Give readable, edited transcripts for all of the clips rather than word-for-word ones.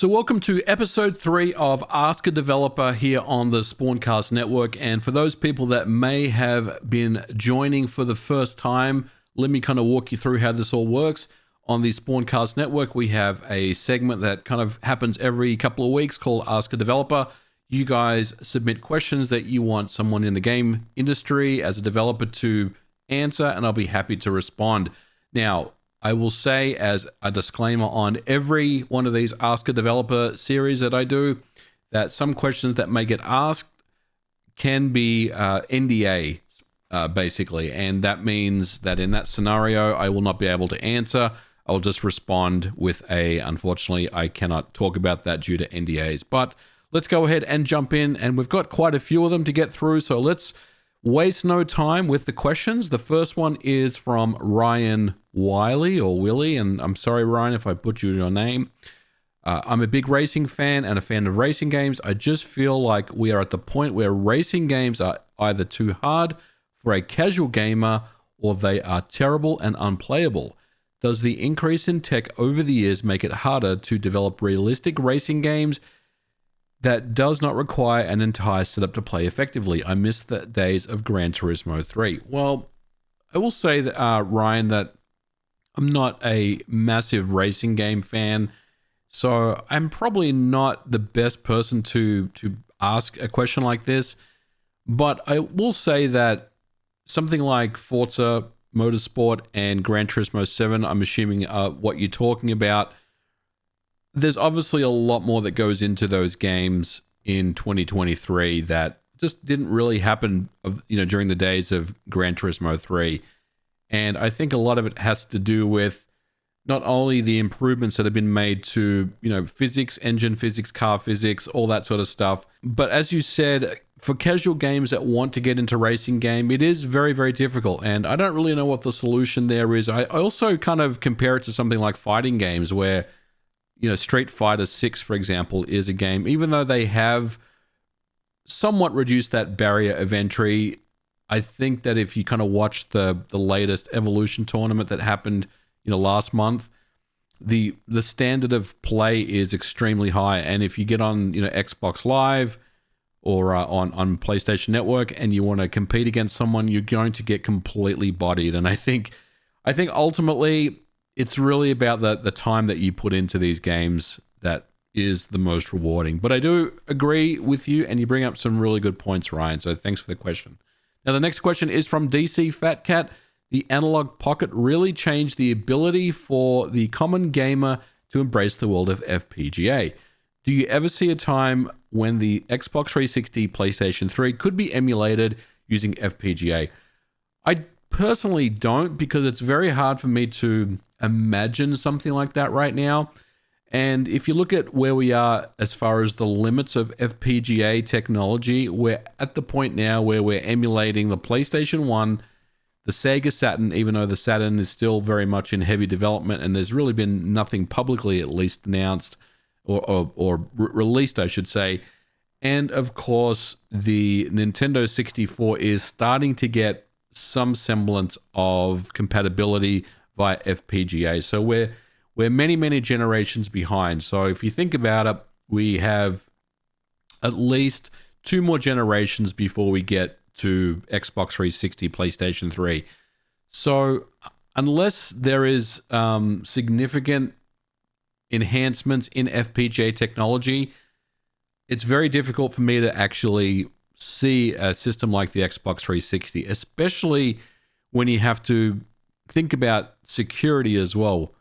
So welcome to episode 3 of Ask a Developer here on the Spawncast network. And for those people that may have been joining for the first time, let me kind of walk you through how this all works. On the Spawncast network, we have a segment that kind of happens every couple of weeks called Ask a Developer. You guys submit questions that you want someone in the game industry as a developer to answer, and I'll be happy to respond. Now, I will say as a disclaimer on every one of these Ask a Developer series that I do, that some questions that may get asked can be NDA, basically. And that means that in that scenario, I will not be able to answer. I'll just respond with unfortunately, I cannot talk about that due to NDAs. But let's go ahead and jump in. And we've got quite a few of them to get through. So let's waste no time with the questions. The first one is from Ryan Wiley or Willie, and I'm sorry, Ryan, if I butchered your name. I'm a big racing fan and a fan of racing games. I just feel like we are at the point where racing games are either too hard for a casual gamer or they are terrible and unplayable. Does the increase in tech over the years make it harder to develop realistic racing games that does not require an entire setup to play effectively? I miss the days of Gran Turismo 3. Well, I will say that, Ryan, that I'm not a massive racing game fan, so I'm probably not the best person to ask a question like this. But I will say that something like Forza Motorsport and Gran Turismo 7, I'm assuming what you're talking about, there's obviously a lot more that goes into those games in 2023 that just didn't really happen, during the days of Gran Turismo 3. And I think a lot of it has to do with not only the improvements that have been made to, physics, engine physics, car physics, all that sort of stuff. But as you said, for casual games that want to get into racing game, it is very, very difficult. And I don't really know what the solution there is. I also kind of compare it to something like fighting games where, Street Fighter 6, for example, is a game, even though they have somewhat reduced that barrier of entry, I think that if you kind of watch the latest Evolution tournament that happened, last month, the standard of play is extremely high. And if you get on, Xbox Live or on PlayStation Network and you want to compete against someone, you're going to get completely bodied. And I think ultimately it's really about the time that you put into these games that is the most rewarding. But I do agree with you, and you bring up some really good points, Ryan. So thanks for the question. Now, the next question is from DC Fat Cat. The analog pocket really changed the ability for the common gamer to embrace the world of FPGA. Do you ever see a time when the Xbox 360, PlayStation 3 could be emulated using FPGA? I personally don't, because it's very hard for me to imagine something like that right now. And if you look at where we are as far as the limits of FPGA technology, we're at the point now where we're emulating the PlayStation 1, the Sega Saturn, even though the Saturn is still very much in heavy development and there's really been nothing publicly at least announced or released, I should say. And of course, the Nintendo 64 is starting to get some semblance of compatibility via FPGA. So we're many, many generations behind. So if you think about it, we have at least 2 more generations before we get to Xbox 360, PlayStation 3. So unless there is significant enhancements in FPGA technology, it's very difficult for me to actually see a system like the Xbox 360, especially when you have to think about security as well.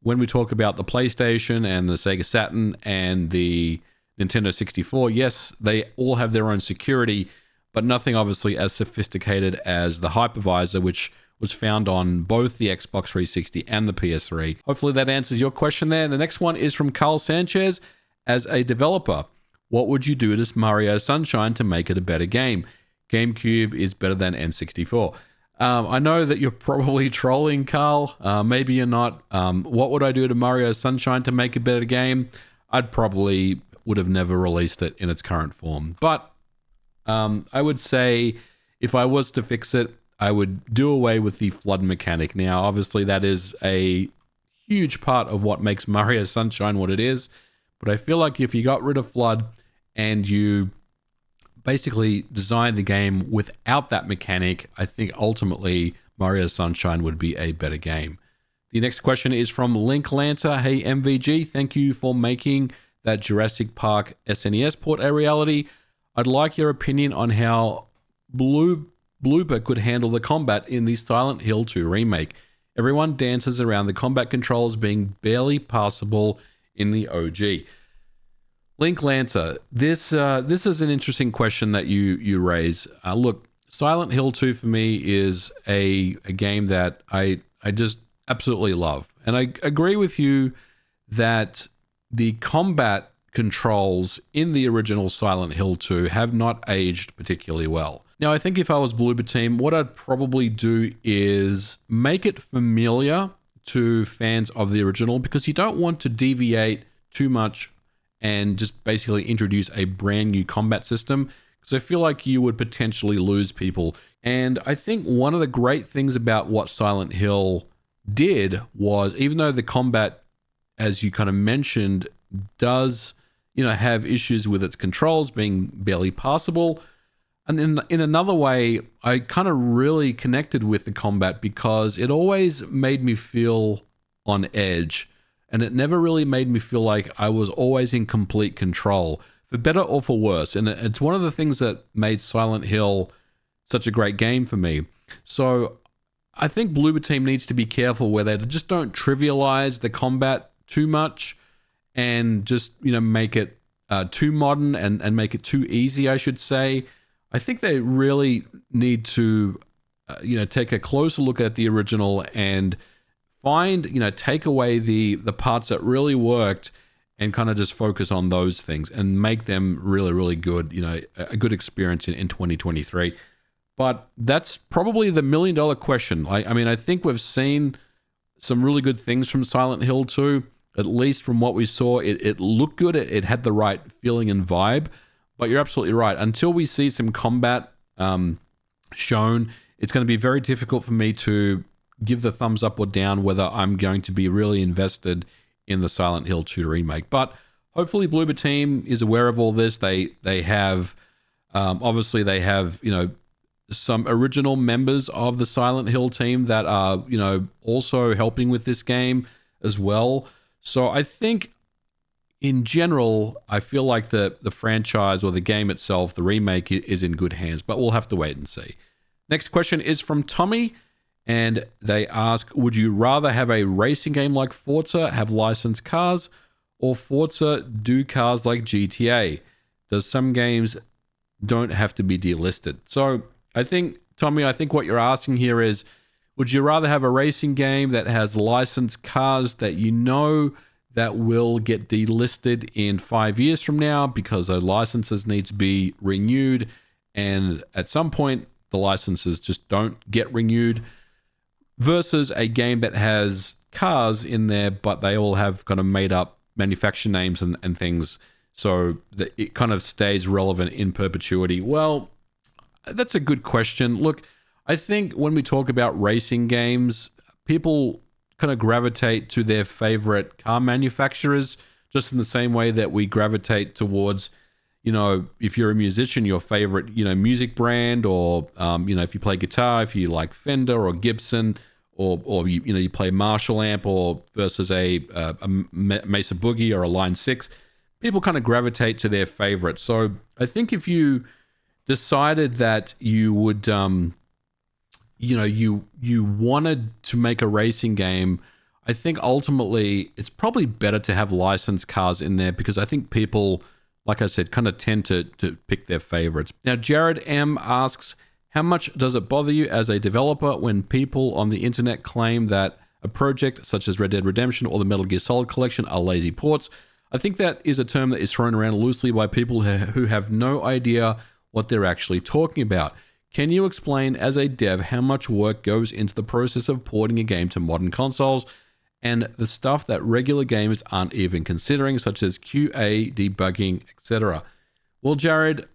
When we talk about the PlayStation and the Sega Saturn and the Nintendo 64, yes, they all have their own security, but nothing obviously as sophisticated as the hypervisor, which was found on both the Xbox 360 and the PS3. Hopefully that answers your question there. The next one is from Carl Sanchez. As a developer, what would you do to Mario Sunshine to make it a better game? GameCube is better than N64. I know that you're probably trolling, Carl. Maybe you're not. What would I do to Mario Sunshine to make a better game? I'd probably would have never released it in its current form. But I would say if I was to fix it, I would do away with the flood mechanic. Now, obviously, that is a huge part of what makes Mario Sunshine what it is. But I feel like if you got rid of Flood and you basically designed the game without that mechanic, I think ultimately Mario Sunshine would be a better game. The next question is from Linklander. Hey MVG, thank you for making that Jurassic Park SNES port a reality. I'd like your opinion on how Blooper could handle the combat in the Silent Hill 2 remake. Everyone dances around the combat controls being barely passable in the OG. Linklander, this is an interesting question that you raise. Look, Silent Hill 2 for me is a game that I just absolutely love. And I agree with you that the combat controls in the original Silent Hill 2 have not aged particularly well. Now, I think if I was Bloober Team, what I'd probably do is make it familiar to fans of the original, because you don't want to deviate too much and just basically introduce a brand new combat system, because I feel like you would potentially lose people. And I think one of the great things about what Silent Hill did was, even though the combat, as you kind of mentioned, does, have issues with its controls being barely passable, and in another way, I kind of really connected with the combat because it always made me feel on edge. And it never really made me feel like I was always in complete control, for better or for worse. And it's one of the things that made Silent Hill such a great game for me. So I think Bloober Team needs to be careful where they just don't trivialize the combat too much and just, make it too modern and make it too easy, I should say. I think they really need to, take a closer look at the original and find, take away the parts that really worked and kind of just focus on those things and make them really, really good, a good experience in 2023. But that's probably the $1 million question. I think we've seen some really good things from Silent Hill 2, at least from what we saw. It looked good. It had the right feeling and vibe. But you're absolutely right. Until we see some combat shown, it's going to be very difficult for me to give the thumbs up or down whether I'm going to be really invested in the Silent Hill 2 remake. But hopefully Bloober Team is aware of all this. They have, obviously they have, some original members of the Silent Hill team that are, also helping with this game as well. So I think in general, I feel like the franchise or the game itself, the remake, is in good hands, but we'll have to wait and see. Next question is from Tommy, and they ask, would you rather have a racing game like Forza have licensed cars, or Forza do cars like GTA? Does some games don't have to be delisted? So I think, Tommy, what you're asking here is, would you rather have a racing game that has licensed cars that that will get delisted in 5 years from now because the licenses need to be renewed, and at some point the licenses just don't get renewed, versus a game that has cars in there but they all have kind of made up manufacturer names and things, so that it kind of stays relevant in perpetuity? Well, that's a good question. Look, I think when we talk about racing games, people kind of gravitate to their favorite car manufacturers, just in the same way that we gravitate towards, if you're a musician, your favorite, music brand, or, if you play guitar, if you like Fender or Gibson, or you play Marshall amp, or versus a Mesa Boogie or a Line 6, people kind of gravitate to their favorite. So I think if you decided that you would, you wanted to make a racing game, I think ultimately it's probably better to have licensed cars in there, because I think people, like I said, kind of tend to pick their favorites. Now, Jared M asks, how much does it bother you as a developer when people on the internet claim that a project such as Red Dead Redemption or the Metal Gear Solid collection are lazy ports? I think that is a term that is thrown around loosely by people who have no idea what they're actually talking about. Can you explain as a dev how much work goes into the process of porting a game to modern consoles, and the stuff that regular gamers aren't even considering, such as QA, debugging, etc.? Well, Jared,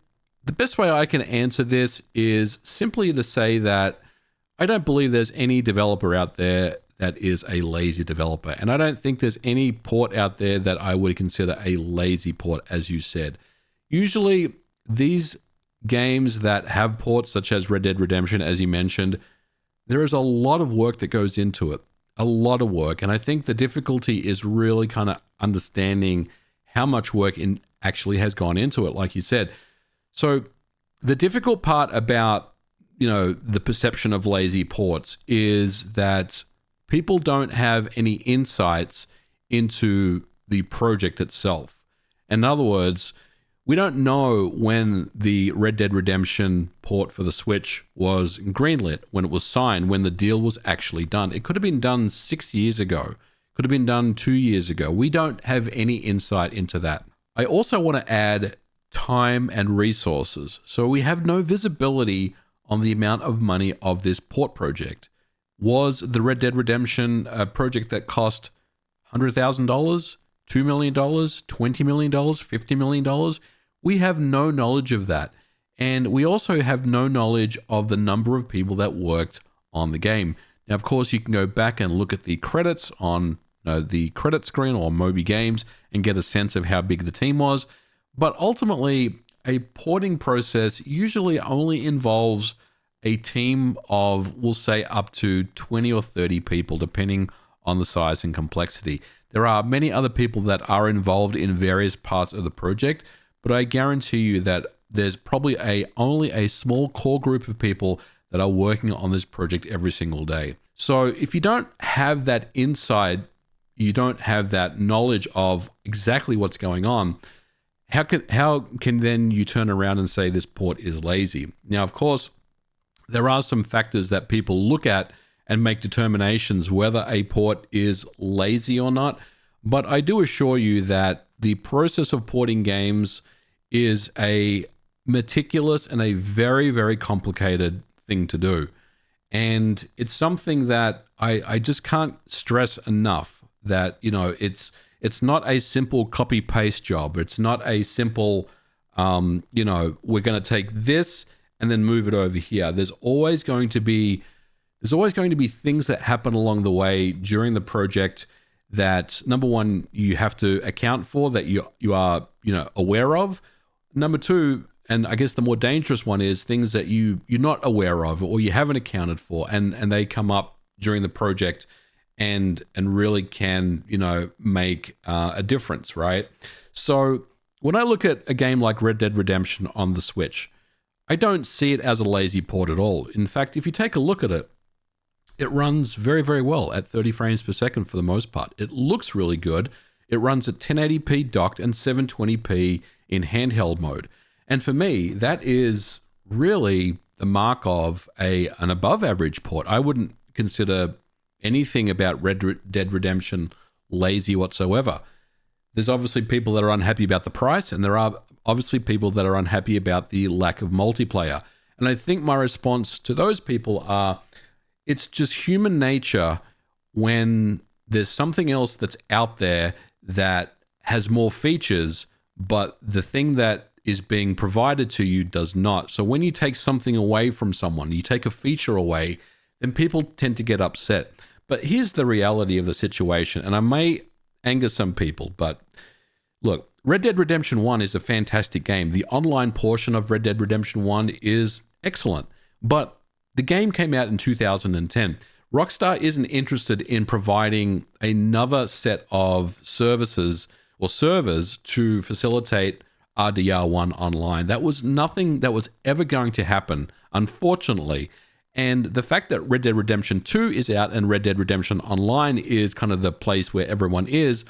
the best way I can answer this is simply to say that I don't believe there's any developer out there that is a lazy developer. And I don't think there's any port out there that I would consider a lazy port, as you said. Usually, these games that have ports, such as Red Dead Redemption, as you mentioned, there is a lot of work that goes into it. A lot of work. And I think the difficulty is really kind of understanding how much work actually has gone into it, like you said. So the difficult part about, the perception of lazy ports is that people don't have any insights into the project itself. In other words, we don't know when the Red Dead Redemption port for the Switch was greenlit, when it was signed, when the deal was actually done. It could have been done 6 years ago. Could have been done 2 years ago. We don't have any insight into that. I also want to add time and resources. So we have no visibility on the amount of money of this port project. Was the Red Dead Redemption a project that cost $100,000, $2 million, $20 million, $50 million? We have no knowledge of that. And we also have no knowledge of the number of people that worked on the game. Now, of course, you can go back and look at the credits on the credit screen or Moby Games and get a sense of how big the team was. But ultimately, a porting process usually only involves a team of, we'll say, up to 20 or 30 people, depending on the size and complexity. There are many other people that are involved in various parts of the project, but I guarantee you that there's probably only a small core group of people that are working on this project every single day. So if you don't have that insight, you don't have that knowledge of exactly what's going on, how can then you turn around and say this port is lazy? Now, of course, there are some factors that people look at and make determinations whether a port is lazy or not. But I do assure you that the process of porting games is a meticulous and a very, very complicated thing to do. And it's something that I just can't stress enough that, it's not a simple copy paste job. It's not a simple, we're going to take this and then move it over here. There's always going to be things that happen along the way during the project that, number one, you have to account for, that you are aware of. Number two, and I guess the more dangerous one, is things that you're not aware of or you haven't accounted for, and they come up during the project and really can make a difference, right? So when I look at a game like Red Dead Redemption on the Switch, I don't see it as a lazy port at all. In fact, if you take a look at it, it runs very, very well at 30 frames per second for the most part. It looks really good. It runs at 1080p docked and 720p in handheld mode. And for me, that is really the mark of an above average port. I wouldn't consider anything about Red Dead Redemption lazy whatsoever. There's obviously people that are unhappy about the price, and there are obviously people that are unhappy about the lack of multiplayer. And I think my response to those people are, it's just human nature when there's something else that's out there that has more features, but the thing that is being provided to you does not. So when you take something away from someone, you take a feature away, then people tend to get upset. But here's the reality of the situation, and I may anger some people, but look, Red Dead Redemption 1 is a fantastic game. The online portion of Red Dead Redemption 1 is excellent, but the game came out in 2010. Rockstar isn't interested in providing another set of services or servers to facilitate RDR1 online. That was nothing that was ever going to happen, unfortunately. And the fact that Red Dead Redemption 2 is out and Red Dead Redemption Online is kind of the place where everyone is,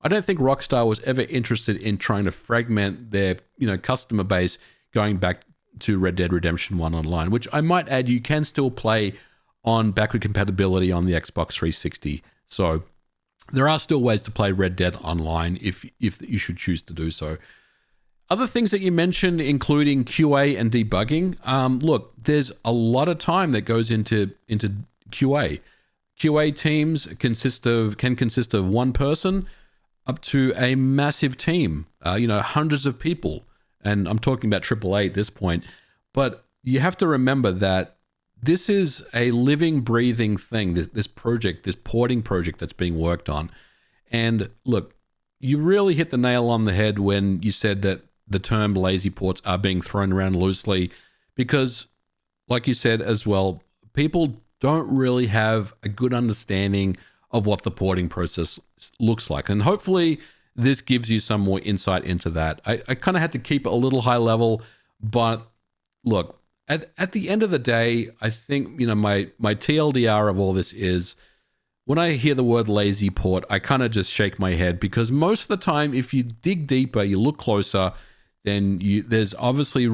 I don't think Rockstar was ever interested in trying to fragment their, customer base going back to Red Dead Redemption 1 Online, which I might add you can still play on backward compatibility on the Xbox 360. So there are still ways to play Red Dead Online if you should choose to do so. Other things that you mentioned, including QA and debugging. Look, there's a lot of time that goes into QA. QA teams can consist of one person up to a massive team, hundreds of people. And I'm talking about AAA at this point. But you have to remember that this is a living, breathing thing, this project, this porting project that's being worked on. And look, you really hit the nail on the head when you said that the term lazy ports are being thrown around loosely because, like you said as well, people don't really have a good understanding of what the porting process looks like. And hopefully this gives you some more insight into that. I kind of had to keep it a little high level, but look, at the end of the day, I think, my TLDR of all this is when I hear the word lazy port, I kind of just shake my head because most of the time, if you dig deeper, you look closer, then there's obviously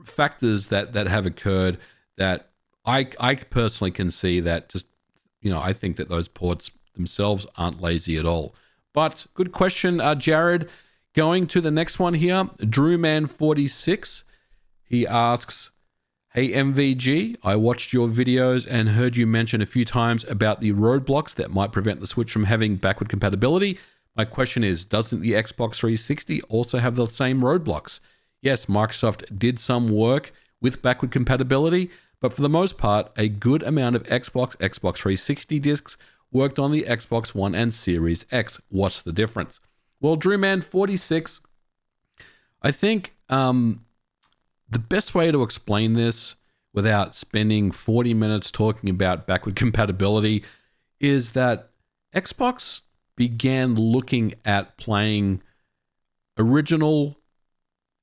factors that have occurred that I personally can see that just, I think that those ports themselves aren't lazy at all. But good question, Jared. Going to the next one here, Drewman46. He asks, hey MVG, I watched your videos and heard you mention a few times about the roadblocks that might prevent the Switch from having backward compatibility. My question is, doesn't the Xbox 360 also have the same roadblocks? Yes, Microsoft did some work with backward compatibility, but for the most part, a good amount of Xbox 360 discs worked on the Xbox One and Series X. What's the difference? Well, Drewman46, I think the best way to explain this without spending 40 minutes talking about backward compatibility is that Xbox began looking at playing original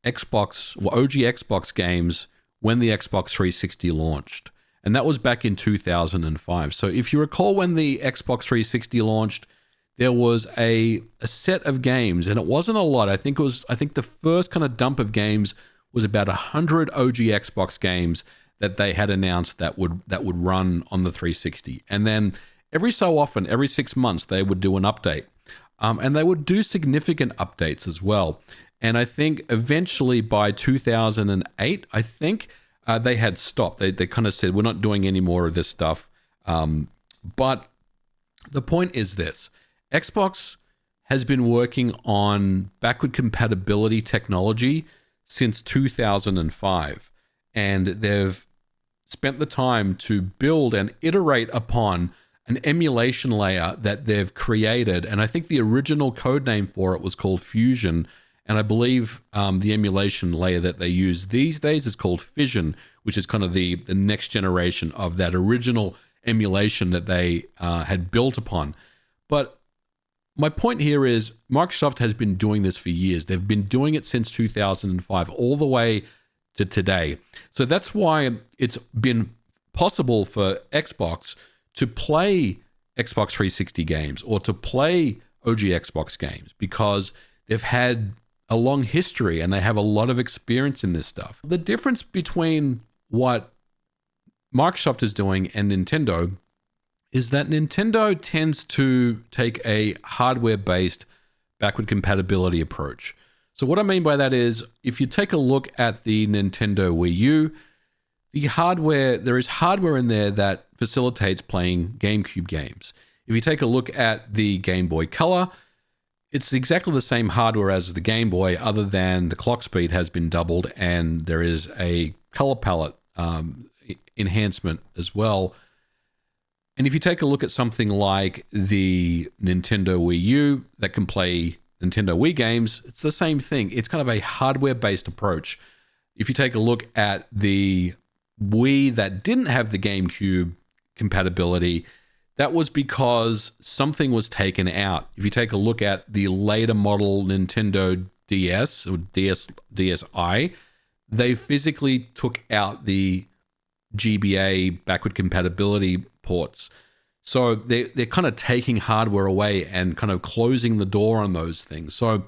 Xbox, OG Xbox games when the Xbox 360 launched. And that was back in 2005. So if you recall when the Xbox 360 launched, there was a set of games, and it wasn't a lot. I think the first kind of dump of games was about 100 OG Xbox games that they had announced that would run on the 360. And then every so often, every 6 months, they would do an update. And they would do significant updates as well. And I think eventually by 2008, I think they had stopped. They kind of said, we're not doing any more of this stuff. But the point is this. Xbox has been working on backward compatibility technology since 2005. And they've spent the time to build and iterate upon an emulation layer that they've created. And I think the original code name for it was called Fusion. And I believe the emulation layer that they use these days is called Fission, which is kind of the next generation of that original emulation that they had built upon. But my point here is Microsoft has been doing this for years. They've been doing it since 2005, all the way to today. So that's why it's been possible for Xbox to play Xbox 360 games or to play OG Xbox games because they've had a long history and they have a lot of experience in this stuff. The difference between what Microsoft is doing and Nintendo is that Nintendo tends to take a hardware-based backward compatibility approach. So what I mean by that is, if you take a look at the Nintendo Wii U, there is hardware in there that facilitates playing GameCube games. If you take a look at the Game Boy Color, it's exactly the same hardware as the Game Boy, other than the clock speed has been doubled and there is a color palette enhancement as well. And if you take a look at something like the Nintendo Wii U that can play Nintendo Wii games, it's the same thing. It's kind of a hardware-based approach. If you take a look at the Wii that didn't have the GameCube compatibility, that was because something was taken out. If you take a look at the later model Nintendo DS or DSi, they physically took out the GBA backward compatibility ports. So they're kind of taking hardware away and kind of closing the door on those things. So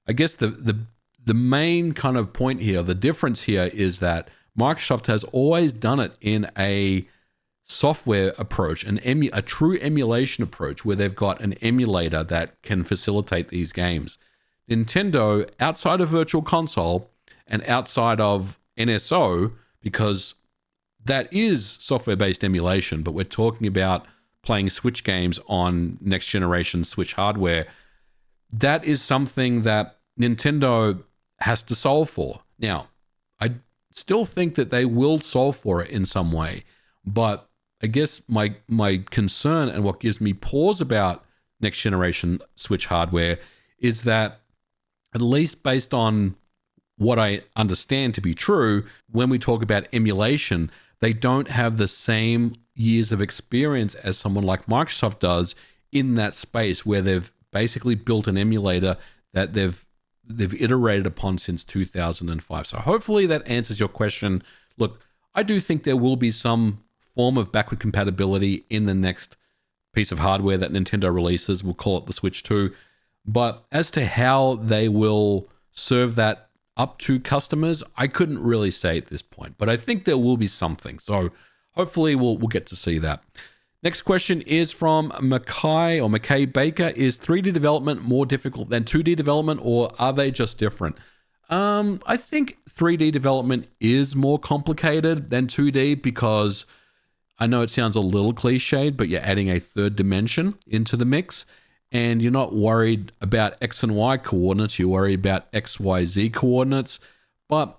I guess the main kind of point here, the difference here is that Microsoft has always done it in a software approach, a true emulation approach where they've got an emulator that can facilitate these games. Nintendo, outside of Virtual Console and outside of NSO, because that is software-based emulation, but we're talking about playing Switch games on next-generation Switch hardware, that is something that Nintendo has to solve for. Now, still think that they will solve for it in some way. But I guess my concern and what gives me pause about next generation Switch hardware is that, at least based on what I understand to be true, when we talk about emulation, they don't have the same years of experience as someone like Microsoft does in that space, where they've basically built an emulator that they've iterated upon since 2005. So hopefully that answers your question. Look, I do think there will be some form of backward compatibility in the next piece of hardware that Nintendo releases. We'll call it the Switch 2. But as to how they will serve that up to customers, I couldn't really say at this point. But I think there will be something. So hopefully we'll get to see that. Next question is from Mackay Baker. Is 3D development more difficult than 2D development, or are they just different? I think 3D development is more complicated than 2D, because I know it sounds a little cliched, but you're adding a third dimension into the mix, and you're not worried about X and Y coordinates. You're worried about X, Y, Z coordinates. But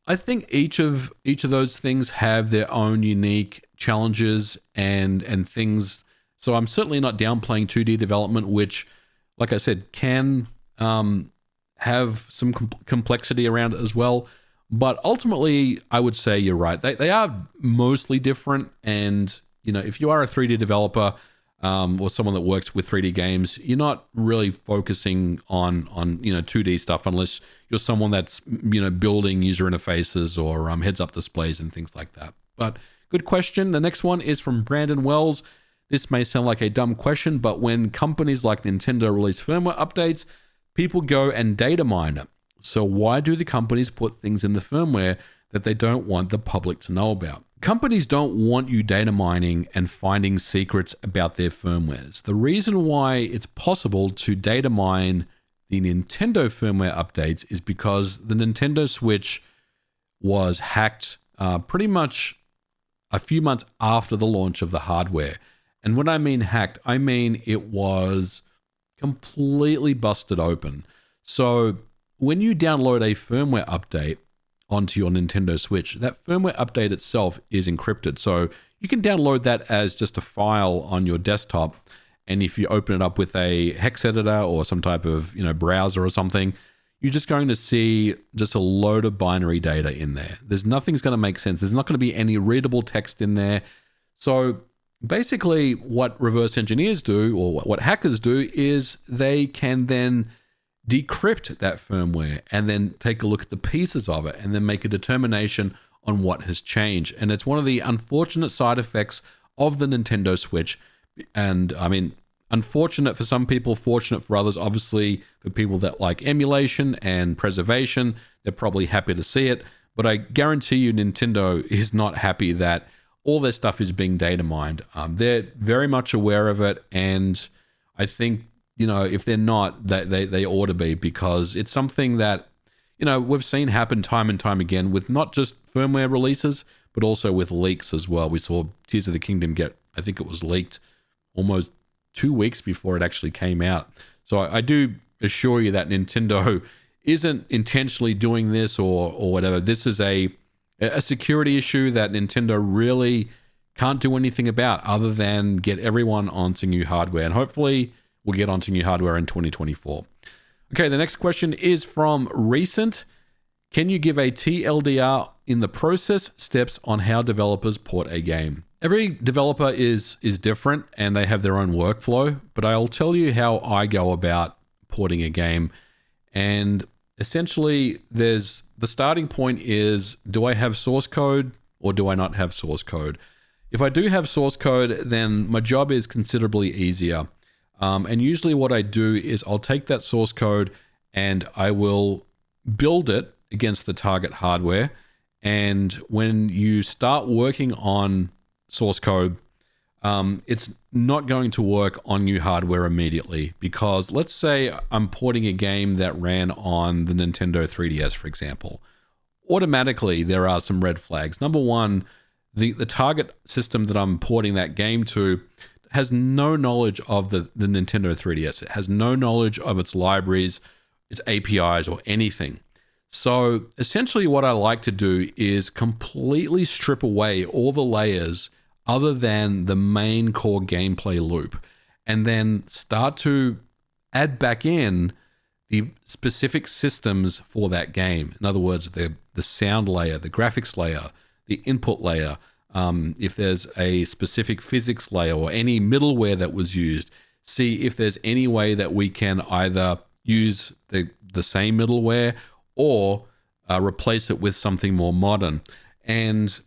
I think each of those things have their own unique challenges and things. So I'm certainly not downplaying 2D development, which, like I said, can have some complexity around it as well. But ultimately, I would say you're right. They are mostly different. And, if you are a 3D developer or someone that works with 3D games, you're not really focusing on 2D stuff unless you're someone that's, building user interfaces or heads-up displays and things like that. But good question. The next one is from Brandon Wells. This may sound like a dumb question, but when companies like Nintendo release firmware updates, people go and data mine it. So why do the companies put things in the firmware that they don't want the public to know about? Companies don't want you data mining and finding secrets about their firmwares. The reason why it's possible to data mine the Nintendo firmware updates is because the Nintendo Switch was hacked pretty much a few months after the launch of the hardware. And when I mean hacked, I mean it was completely busted open. So when you download a firmware update onto your Nintendo Switch, that firmware update itself is encrypted. So you can download that as just a file on your desktop. And if you open it up with a hex editor or some type of browser or something, you're just going to see just a load of binary data in there. There's nothing's going to make sense. There's not going to be any readable text in there. So basically what reverse engineers do, or what hackers do, is they can then decrypt that firmware and then take a look at the pieces of it and then make a determination on what has changed. And it's one of the unfortunate side effects of the Nintendo Switch. And I mean, unfortunate for some people, fortunate for others. Obviously, for people that like emulation and preservation, they're probably happy to see it. But I guarantee you Nintendo is not happy that all their stuff is being data mined. They're very much aware of it. And I think, if they're not, they ought to be, because it's something that, we've seen happen time and time again with not just firmware releases, but also with leaks as well. We saw Tears of the Kingdom I think it was leaked almost 2 weeks before it actually came out. So I do assure you that Nintendo isn't intentionally doing this or whatever. This is a security issue that Nintendo really can't do anything about other than get everyone onto new hardware. And hopefully we'll get onto new hardware in 2024. Okay, the next question is from Recent. Can you give a TLDR in the process steps on how developers port a game? Every developer is different and they have their own workflow, but I'll tell you how I go about porting a game. And essentially, the starting point is, do I have source code or do I not have source code? If I do have source code, then my job is considerably easier. And usually what I do is I'll take that source code and I will build it against the target hardware. And when you start working on source code, it's not going to work on new hardware immediately, because let's say I'm porting a game that ran on the Nintendo 3DS, for example. Automatically, there are some red flags. Number one, the target system that I'm porting that game to has no knowledge of the Nintendo 3DS. It has no knowledge of its libraries, its APIs, or anything. So essentially what I like to do is completely strip away all the layers other than the main core gameplay loop, and then start to add back in the specific systems for that game. In other words, the sound layer, the graphics layer, the input layer, if there's a specific physics layer or any middleware that was used, see if there's any way that we can either use the same middleware or replace it with something more modern. And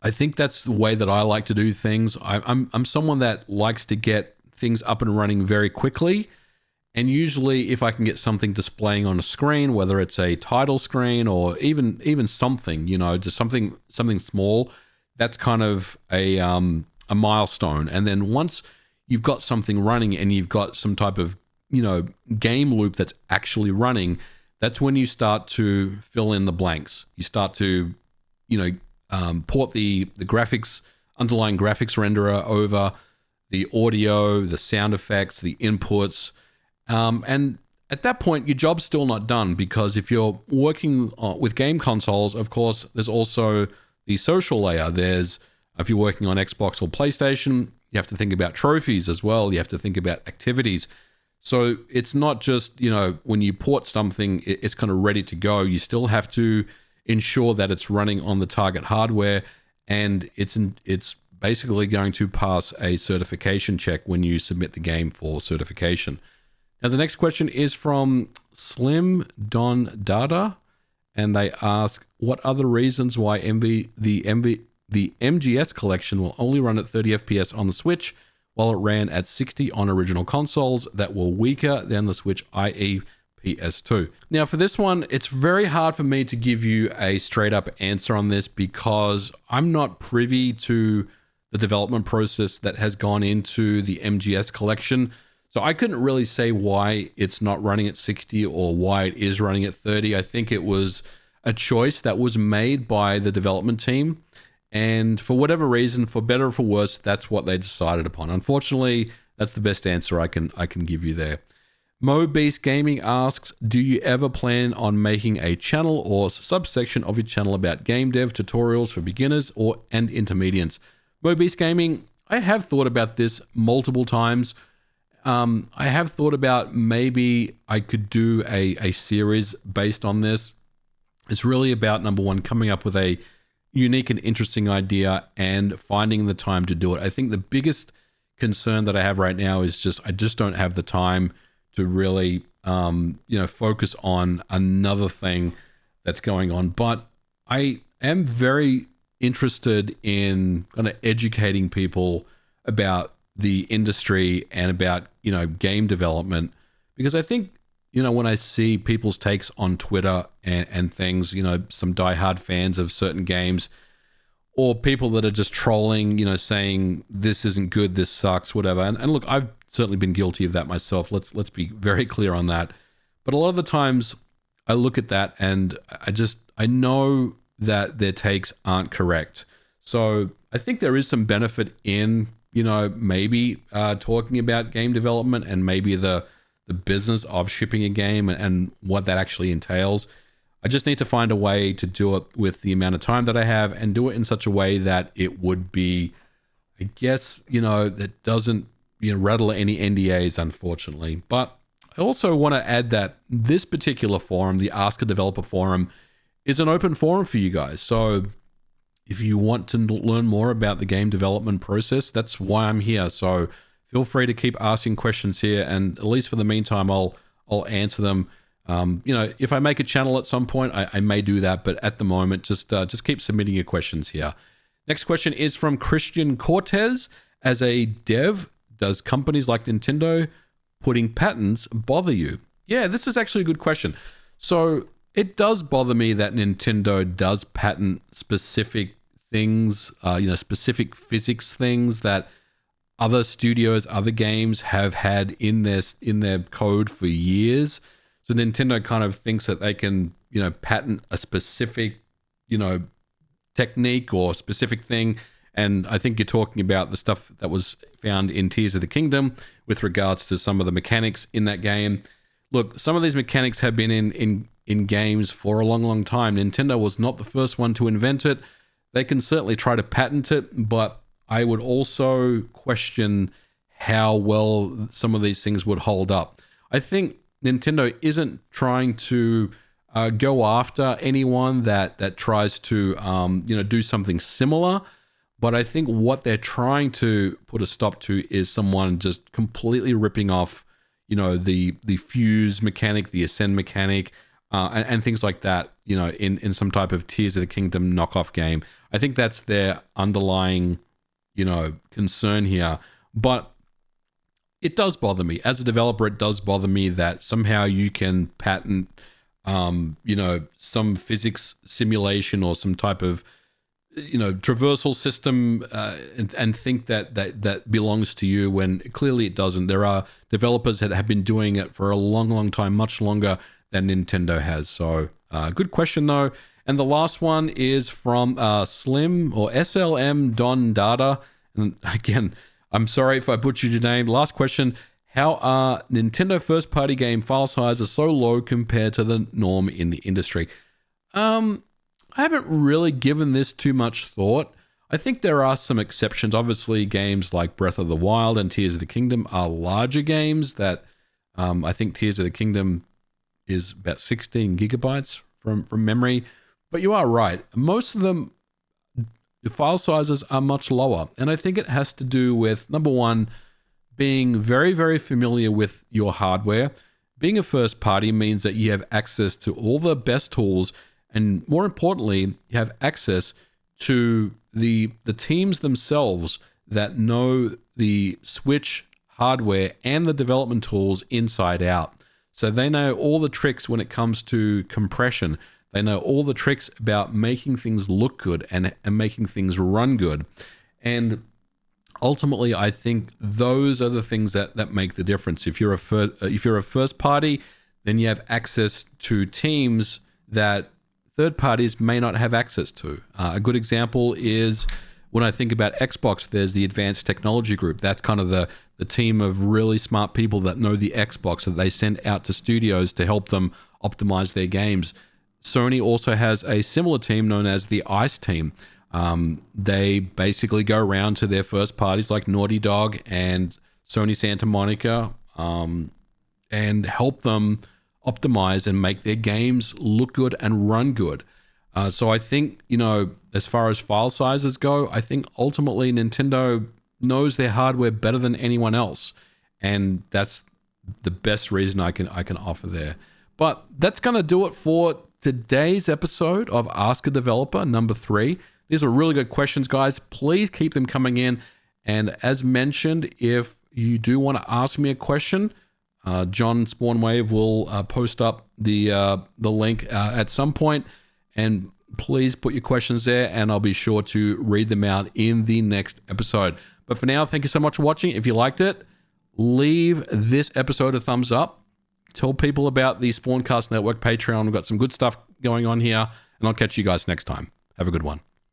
I think that's the way that I like to do things. I'm someone that likes to get things up and running very quickly. And usually if I can get something displaying on a screen, whether it's a title screen or even something, just something small, that's kind of a milestone. And then once you've got something running and you've got some type of, game loop that's actually running, that's when you start to fill in the blanks. You start to, port the graphics, underlying graphics renderer over the audio, the sound effects, the inputs. And at that point, your job's still not done, because if you're working with game consoles, of course, there's also the social layer. If you're working on Xbox or PlayStation, you have to think about trophies as well. You have to think about activities. So it's not just, when you port something, it's kind of ready to go. You still have to ensure that it's running on the target hardware, and it's basically going to pass a certification check when you submit the game for certification. Now, the next question is from Slim Don Dada, and they ask, what are the reasons why the MGS collection will only run at 30 FPS on the Switch, while it ran at 60 on original consoles that were weaker than the Switch, i.e. PS2? Now, for this one, it's very hard for me to give you a straight up answer on this, because I'm not privy to the development process that has gone into the MGS collection. So I couldn't really say why it's not running at 60 or why it is running at 30. I think it was a choice that was made by the development team. And for whatever reason, for better or for worse, that's what they decided upon. Unfortunately, that's the best answer I can give you there. Mo Beast Gaming asks, do you ever plan on making a channel or subsection of your channel about game dev tutorials for beginners and intermediates? Mo Beast Gaming, I have thought about this multiple times. I have thought about maybe I could do a series based on this. It's really about, number one, coming up with a unique and interesting idea and finding the time to do it. I think the biggest concern that I have right now is I just don't have the time to really, focus on another thing that's going on. But I am very interested in kind of educating people about the industry and about, game development, because I think, when I see people's takes on Twitter and things, some diehard fans of certain games, or people that are just trolling, saying this isn't good, this sucks, whatever. And look, I've certainly been guilty of that myself. Let's be very clear on that. But a lot of the times I look at that and I know that their takes aren't correct. So I think there is some benefit in, maybe talking about game development and maybe the business of shipping a game and what that actually entails. I just need to find a way to do it with the amount of time that I have, and do it in such a way that it would be, I guess, that doesn't rattle any NDAs, unfortunately. But I also want to add that this particular forum, the Ask a Developer forum, is an open forum for you guys. So if you want to learn more about the game development process, that's why I'm here. So feel free to keep asking questions here, and at least for the meantime, I'll answer them. If I make a channel at some point, I may do that, but at the moment, just keep submitting your questions here. Next question is from Christian Cortez. As a dev, does companies like Nintendo putting patents bother you? Yeah, this is actually a good question. So it does bother me that Nintendo does patent specific things, specific physics things that other studios, other games have had in their code for years. So Nintendo kind of thinks that they can, patent a specific, technique or specific thing. And I think you're talking about the stuff that was found in Tears of the Kingdom with regards to some of the mechanics in that game. Look, some of these mechanics have been in in games for a long, long time. Nintendo was not the first one to invent it. They can certainly try to patent it, but I would also question how well some of these things would hold up. I think Nintendo isn't trying to go after anyone that tries to do something similar, but I think what they're trying to put a stop to is someone just completely ripping off the fuse mechanic, the ascend mechanic, and things like that, in some type of Tears of the Kingdom knockoff game. I think that's their underlying concern here. But it does bother me as a developer. It does bother me that somehow you can patent some physics simulation or some type of traversal system and think that belongs to you when clearly it doesn't. There are developers that have been doing it for a long, long time, much longer than Nintendo has. So good question though. And the last one is from Slim or SLM Don Data. And again, I'm sorry if I butchered your name. Last question. How are Nintendo first-party game file sizes so low compared to the norm in the industry? I haven't really given this too much thought. I think there are some exceptions. Obviously, games like Breath of the Wild and Tears of the Kingdom are larger games that I think Tears of the Kingdom is about 16 gigabytes from memory. But you are right. Most of them, the file sizes are much lower. And I think it has to do with, number one, being very, very familiar with your hardware. Being a first party means that you have access to all the best tools, and more importantly, you have access to the teams themselves that know the Switch hardware and the development tools inside out. So they know all the tricks when it comes to compression. They know all the tricks about making things look good and making things run good. And ultimately, I think those are the things that make the difference. If you're a first party, then you have access to teams that third parties may not have access to. A good example is when I think about Xbox, there's the Advanced Technology Group. That's kind of the team of really smart people that know the Xbox that they send out to studios to help them optimize their games. Sony also has a similar team known as the ICE team. They basically go around to their first parties like Naughty Dog and Sony Santa Monica and help them optimize and make their games look good and run good. So I think, as far as file sizes go, I think ultimately Nintendo knows their hardware better than anyone else. And that's the best reason I can offer there. But that's going to do it for today's episode of Ask a Developer number 3. These are really good questions, guys. Please keep them coming in. And as mentioned, if you do want to ask me a question, John Spawnwave will post up the link at some point. And please put your questions there, and I'll be sure to read them out in the next episode. But for now, thank you so much for watching. If you liked it, leave this episode a thumbs up. Tell people about the Spawncast Network Patreon. We've got some good stuff going on here, and I'll catch you guys next time. Have a good one.